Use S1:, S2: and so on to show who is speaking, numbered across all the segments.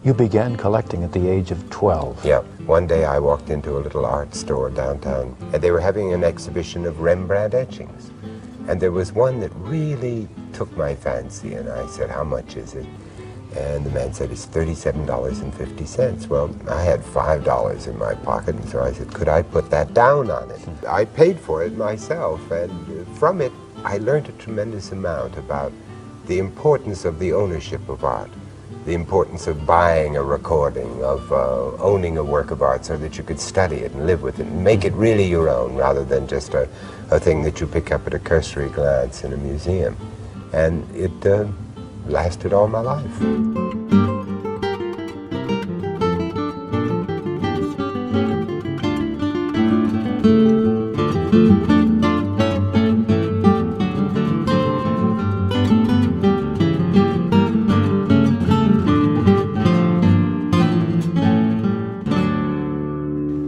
S1: You began collecting at the age of 12.
S2: Yeah. One day I walked into a little art store downtown, and they were having an exhibition of Rembrandt etchings. And there was one that really took my fancy, and I said, "How much is it?" And the man said, "It's $37.50. Well, I had $5 in my pocket, and so I said, "Could I put that down on it?" I paid for it myself, and from it, I learned a tremendous amount about the importance of the ownership of art, the importance of buying a recording, of owning a work of art so that you could study it and live with it and make it really your own rather than just a thing that you pick up at a cursory glance in a museum. And it lasted all my life.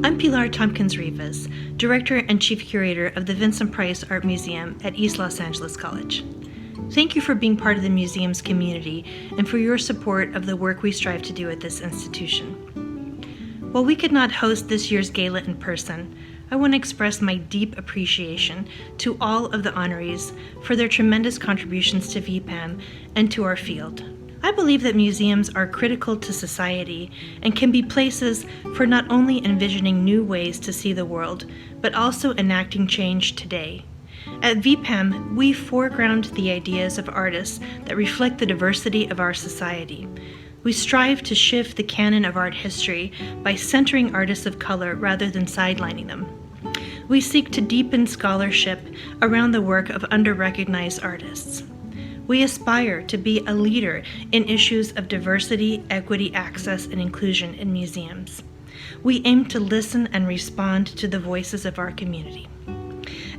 S3: I'm Pilar Tompkins-Rivas, Director and Chief Curator of the Vincent Price Art Museum at East Los Angeles College. Thank you for being part of the museum's community and for your support of the work we strive to do at this institution. While we could not host this year's gala in person, I want to express my deep appreciation to all of the honorees for their tremendous contributions to VPAM and to our field. I believe that museums are critical to society and can be places for not only envisioning new ways to see the world, but also enacting change today. At VPAM, we foreground the ideas of artists that reflect the diversity of our society. We strive to shift the canon of art history by centering artists of color rather than sidelining them. We seek to deepen scholarship around the work of under-recognized artists. We aspire to be a leader in issues of diversity, equity, access, and inclusion in museums. We aim to listen and respond to the voices of our community.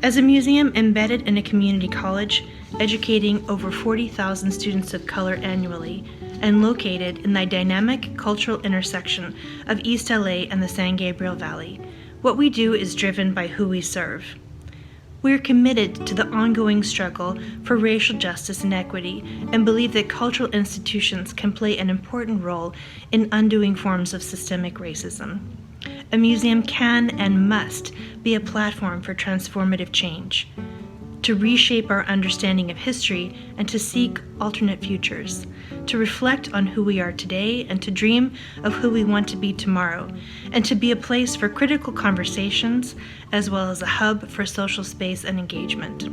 S3: As a museum embedded in a community college, educating over 40,000 students of color annually, and located in the dynamic cultural intersection of East LA and the San Gabriel Valley, what we do is driven by who we serve. We are committed to the ongoing struggle for racial justice and equity and believe that cultural institutions can play an important role in undoing forms of systemic racism. A museum can and must be a platform for transformative change, to reshape our understanding of history and to seek alternate futures, to reflect on who we are today and to dream of who we want to be tomorrow, and to be a place for critical conversations as well as a hub for social space and engagement.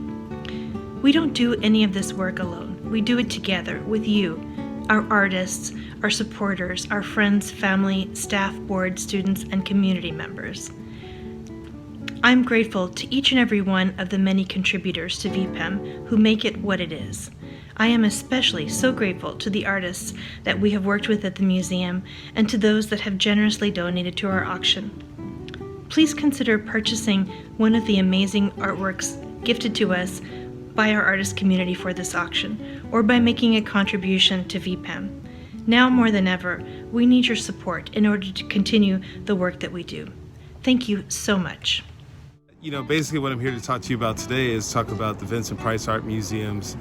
S3: We don't do any of this work alone. We do it together with you, our artists, our supporters, our friends, family, staff, board, students, and community members. I'm grateful to each and every one of the many contributors to VPAM who make it what it is. I am especially so grateful to the artists that we have worked with at the museum and to those that have generously donated to our auction. Please consider purchasing one of the amazing artworks gifted to us by our artist community for this auction, or by making a contribution to VPAM. Now more than ever, we need your support in order to continue the work that we do. Thank you so much.
S4: You know, basically what I'm here to talk to you about today is talk about the Vincent Price Art Museum's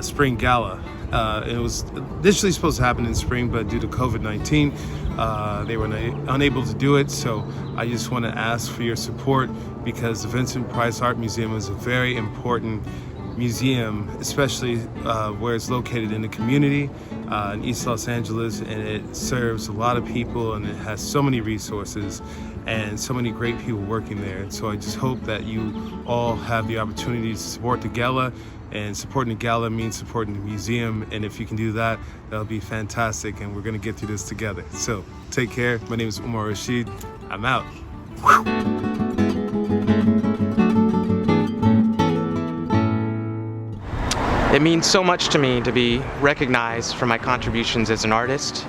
S4: Spring Gala. It was initially supposed to happen in spring, but due to COVID-19, they were unable to do it. So I just want to ask for your support because the Vincent Price Art Museum is a very important museum, especially where it's located in the community in East Los Angeles, and it serves a lot of people and it has so many resources and so many great people working there. And so I just hope that you all have the opportunity to support the gala, and supporting the gala means supporting the museum, and if you can do that, that'll be fantastic, and we're gonna get through this together. So take care. My name is Umar Rashid. I'm out.
S5: It means so much to me to be recognized for my contributions as an artist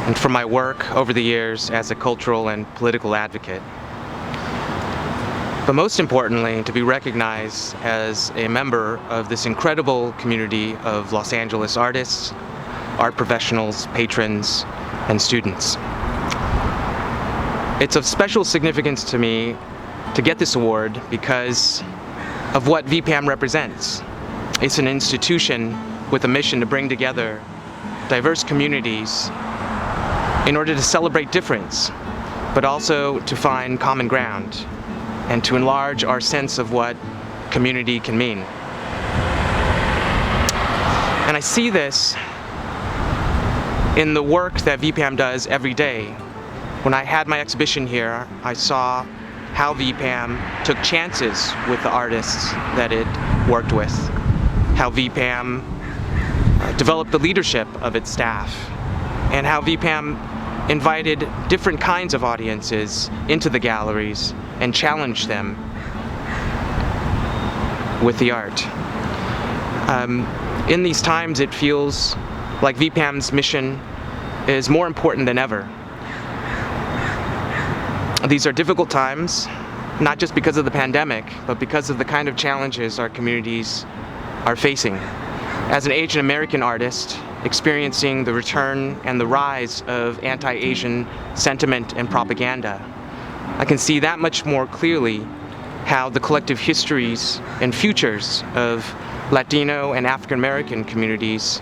S5: and for my work over the years as a cultural and political advocate. But most importantly, to be recognized as a member of this incredible community of Los Angeles artists, art professionals, patrons, and students. It's of special significance to me to get this award because of what VPAM represents. It's an institution with a mission to bring together diverse communities in order to celebrate difference, but also to find common ground and to enlarge our sense of what community can mean. And I see this in the work that VPAM does every day. When I had my exhibition here, I saw how VPAM took chances with the artists that it worked with, how VPAM developed the leadership of its staff, and how VPAM invited different kinds of audiences into the galleries and challenged them with the art. In these times, it feels like VPAM's mission is more important than ever. These are difficult times, not just because of the pandemic, but because of the kind of challenges our communities are facing. As an Asian American artist, experiencing the return and the rise of anti-Asian sentiment and propaganda, I can see that much more clearly how the collective histories and futures of Latino and African American communities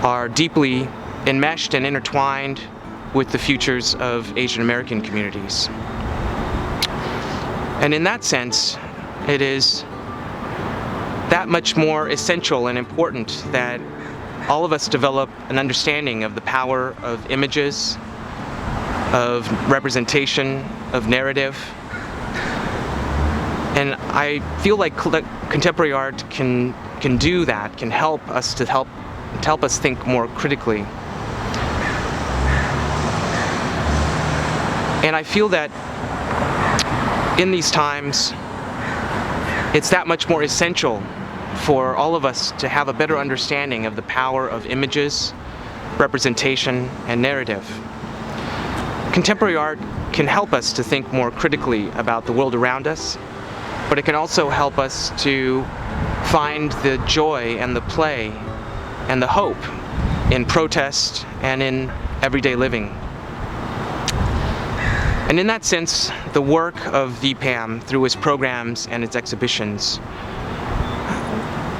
S5: are deeply enmeshed and intertwined with the futures of Asian American communities. And in that sense, it is that much more essential and important that all of us develop an understanding of the power of images, of representation, of narrative. And I feel like contemporary art can do that, can help us think more critically. And I feel that in these times, it's that much more essential for all of us to have a better understanding of the power of images, representation, and narrative. Contemporary art can help us to think more critically about the world around us, but it can also help us to find the joy and the play and the hope in protest and in everyday living. And in that sense, the work of VPAM through its programs and its exhibitions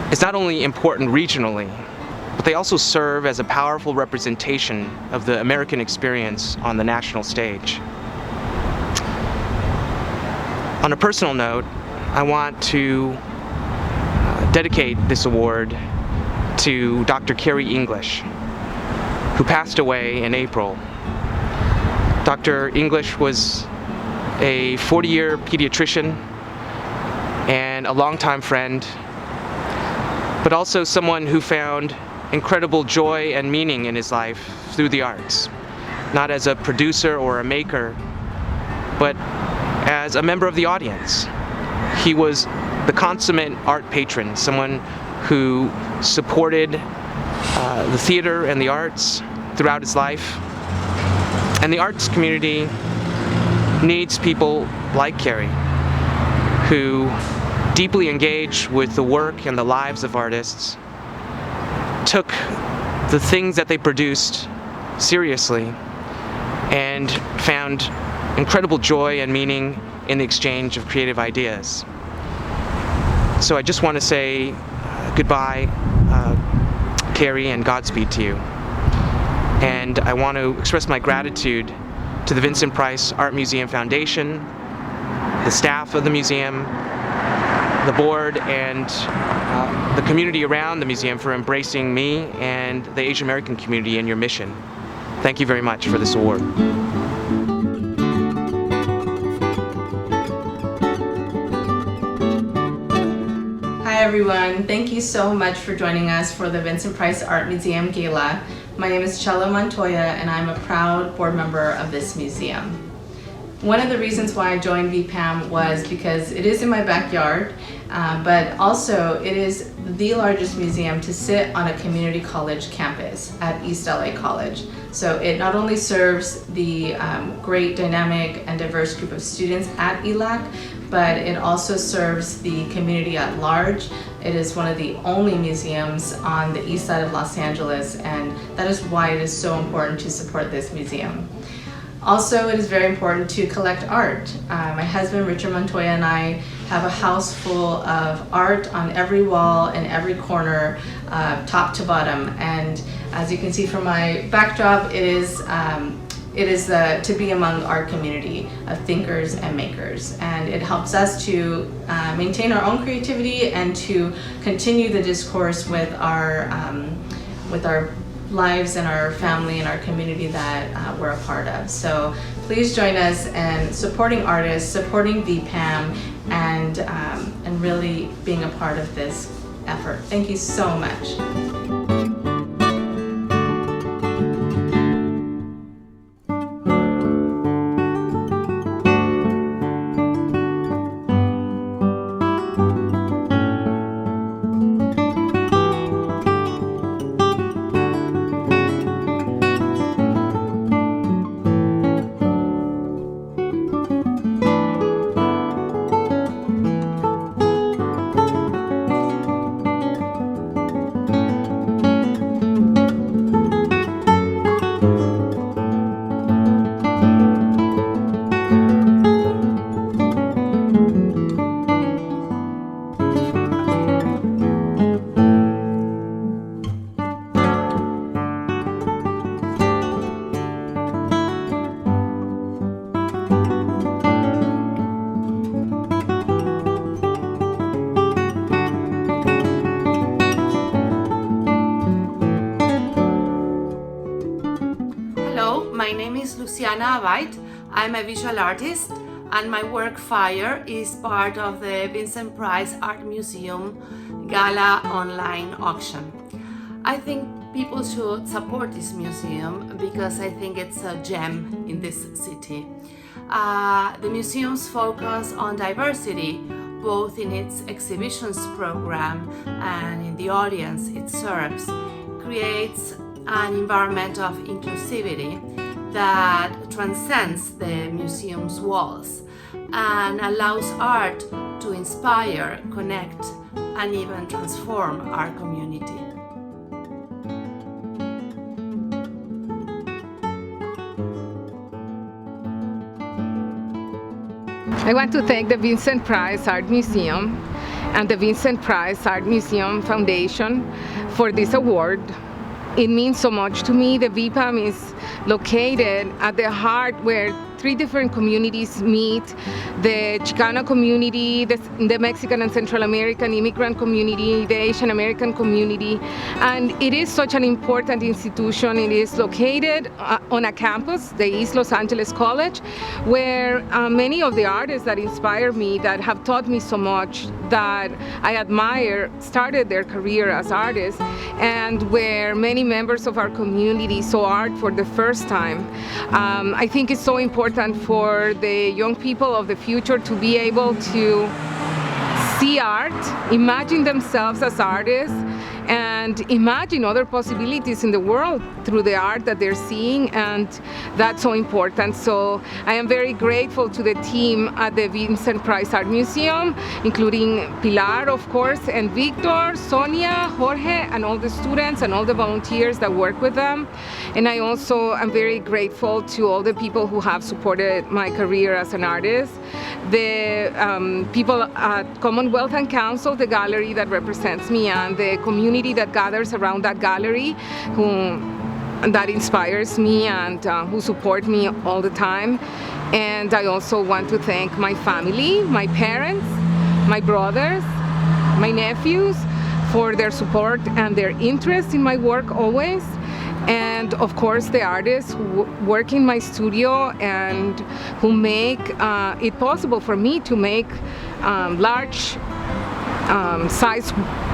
S5: is not only important regionally, but they also serve as a powerful representation of the American experience on the national stage. On a personal note, I want to dedicate this award to Dr. Carrie English, who passed away in April. Dr. English was a 40-year pediatrician and a longtime friend, but also someone who found incredible joy and meaning in his life through the arts, not as a producer or a maker, but as a member of the audience. He was the consummate art patron, someone who supported the theater and the arts throughout his life. And the arts community needs people like Carrie, who deeply engage with the work and the lives of artists, took the things that they produced seriously, and found incredible joy and meaning in the exchange of creative ideas. So I just want to say goodbye, Carrie, and Godspeed to you. And I want to express my gratitude to the Vincent Price Art Museum Foundation, the staff of the museum, the board, and the community around the museum for embracing me and the Asian American community in your mission. Thank you very much for this award.
S6: Hi everyone, thank you so much for joining us for the Vincent Price Art Museum Gala. My name is Chelo Montoya and I'm a proud board member of this museum. One of the reasons why I joined VPAM was because it is in my backyard, but also it is the largest museum to sit on a community college campus at East LA College. So it not only serves the great dynamic and diverse group of students at ELAC, but it also serves the community at large. It is one of the only museums on the east side of Los Angeles, and that is why it is so important to support this museum. Also, it is very important to collect art. My husband, Richard Montoya, and I have a house full of art on every wall and every corner, top to bottom. And As you can see from my backdrop, it is to be among our community of thinkers and makers, and it helps us to maintain our own creativity and to continue the discourse with our lives and our family and our community that we're a part of. So please join us in supporting artists, supporting VPAM, and really being a part of this effort. Thank you so much.
S7: My name is Luciana Abait. I'm a visual artist, and my work Fire is part of the Vincent Price Art Museum Gala online auction. I think people should support this museum because I think it's a gem in this city. The museum's focus on diversity, both in its exhibitions program and in the audience it serves, creates an environment of inclusivity that transcends the museum's walls and allows art to inspire, connect, and even transform our community.
S8: I want to thank the Vincent Price Art Museum and the Vincent Price Art Museum Foundation for this award. It means so much to me. The VPAM is located at the heart where three different communities meet: the Chicano community, the Mexican and Central American immigrant community, the Asian American community. And it is such an important institution. It is located on a campus, the East Los Angeles College, where many of the artists that inspire me, that have taught me so much, that I admire, started their career as artists, and where many members of our community saw art for the first time. I think it's so important for the young people of the future to be able to see art, imagine themselves as artists, and imagine other possibilities in the world through the art that they're seeing, and that's so important. So I am very grateful to the team at the Vincent Price Art Museum, including Pilar, of course, and Victor, Sonia, Jorge, and all the students and all the volunteers that work with them. And I also am very grateful to all the people who have supported my career as an artist. The people at Commonwealth and Council, the gallery that represents me, and the community that gathers around that gallery, that inspires me and who support me all the time. And I also want to thank my family, my parents, my brothers, my nephews, for their support and their interest in my work always. And of course the artists who work in my studio and who make it possible for me to make large size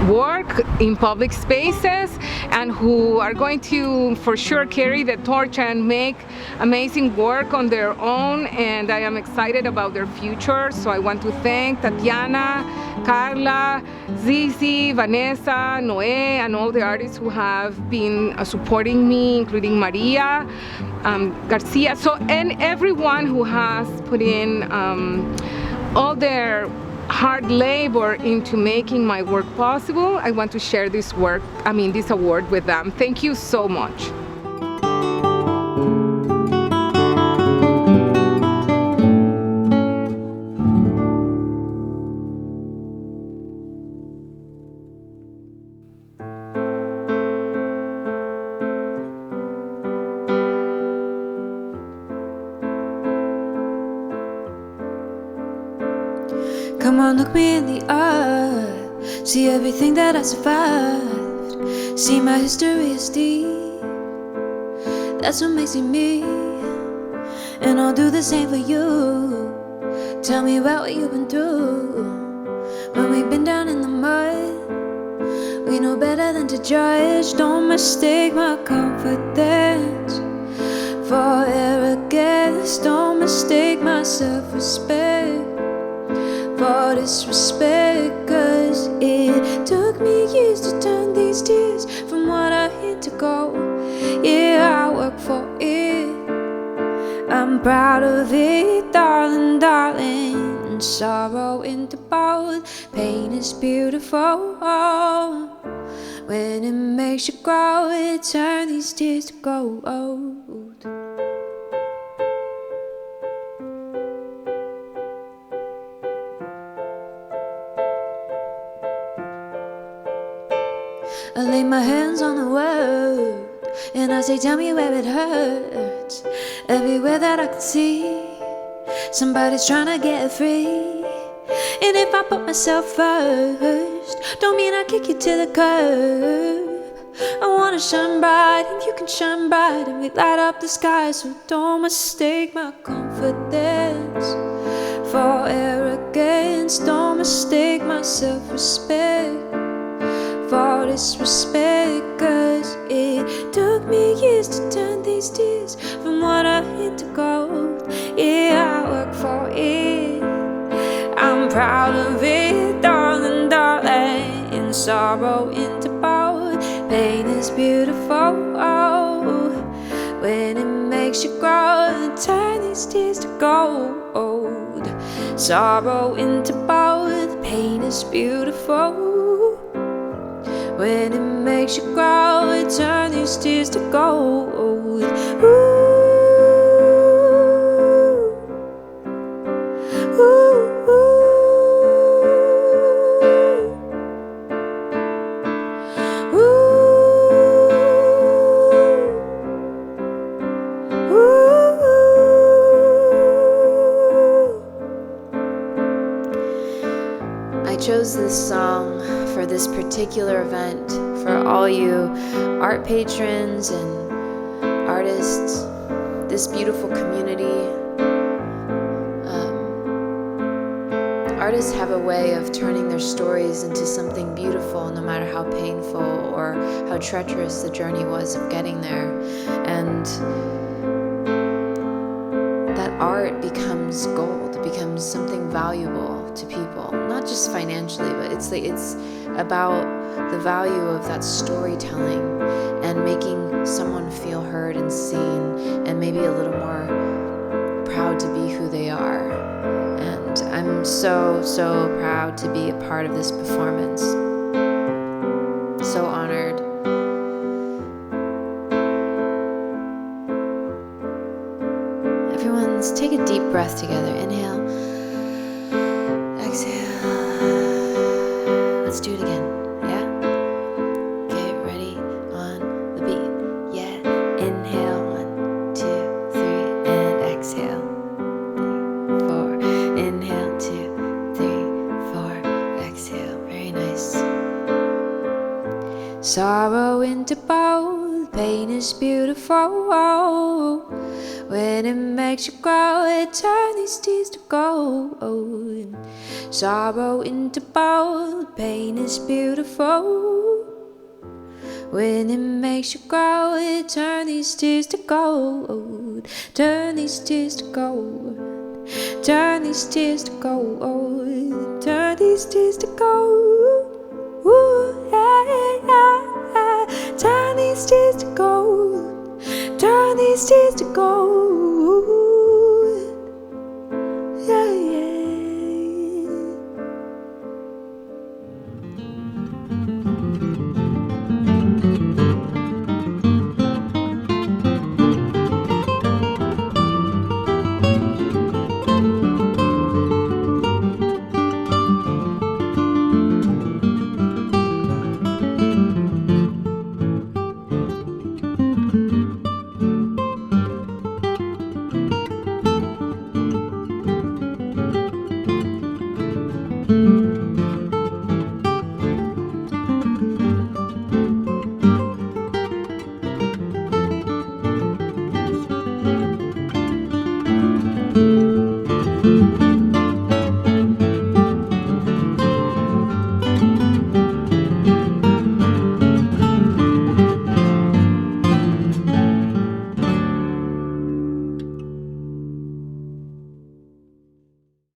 S8: work in public spaces, and who are going to for sure carry the torch and make amazing work on their own, and I am excited about their future. So I want to thank Tatiana, Carla, Zizi, Vanessa, Noé, and all the artists who have been supporting me, including Maria, Garcia, and everyone who has put in all their hard labor into making my work possible. I want to share this award with them. Thank you so much.
S9: Come on, look me in the eye. See everything that I survived. See my history is deep. That's what makes me. And I'll do the same for you. Tell me about what you've been through. When we've been down in the mud, we know better than to judge. Don't mistake my confidence for arrogance. Don't mistake my self-respect for disrespect. Cause it took me years to turn these tears from what I hate to go. Yeah, I work for it. I'm proud of it, darling, darling. And sorrow into both. Pain is beautiful. When it makes you grow, it turns these tears to gold. I lay my hands on the world and I say, tell me where it hurts. Everywhere that I can see, somebody's trying to get free. And if I put myself first, don't mean I kick you to the curb. I wanna shine bright and you can shine bright, and we light up the sky. So don't mistake my confidence for arrogance. Don't mistake my self-respect for disrespect. Cause it took me years to turn these tears from what I hate to gold. Yeah, I work for it. I'm proud of it, darling, darling. In sorrow into both. Pain is beautiful. When it makes you grow, turn these tears to gold. Sorrow into both. Pain is beautiful. When it makes you grow, it turns these tears to gold. Ooh, ooh, ooh, ooh. I chose this song for this particular event for all you art patrons and artists, this beautiful community. Artists have a way of turning their stories into something beautiful, no matter how painful or how treacherous the journey was of getting there. And that art becomes gold, it becomes something valuable to people, not just financially, but it's about the value of that storytelling and making someone feel heard and seen and maybe a little more proud to be who they are. And I'm so, so proud to be a part of this performance. So honored. Everyone, let's take a deep breath together. Inhale. Exhale. Let's do it again. Yeah? Get ready on the beat. Yeah. Inhale. 1, 2, 3. And exhale. 3, 4. Inhale. 2, 3, 4. Exhale. Very nice. Sorrow into both. Pain is beautiful. When it makes you grow, it turns these tears to gold. Sorrow into bold. Pain is beautiful. When it makes you grow, it turns these tears to gold. Turn these tears to gold. Turn these tears to gold. Turn these tears to gold. Ooh, yeah, yeah. Turn these tears to gold. Turn these tears to gold.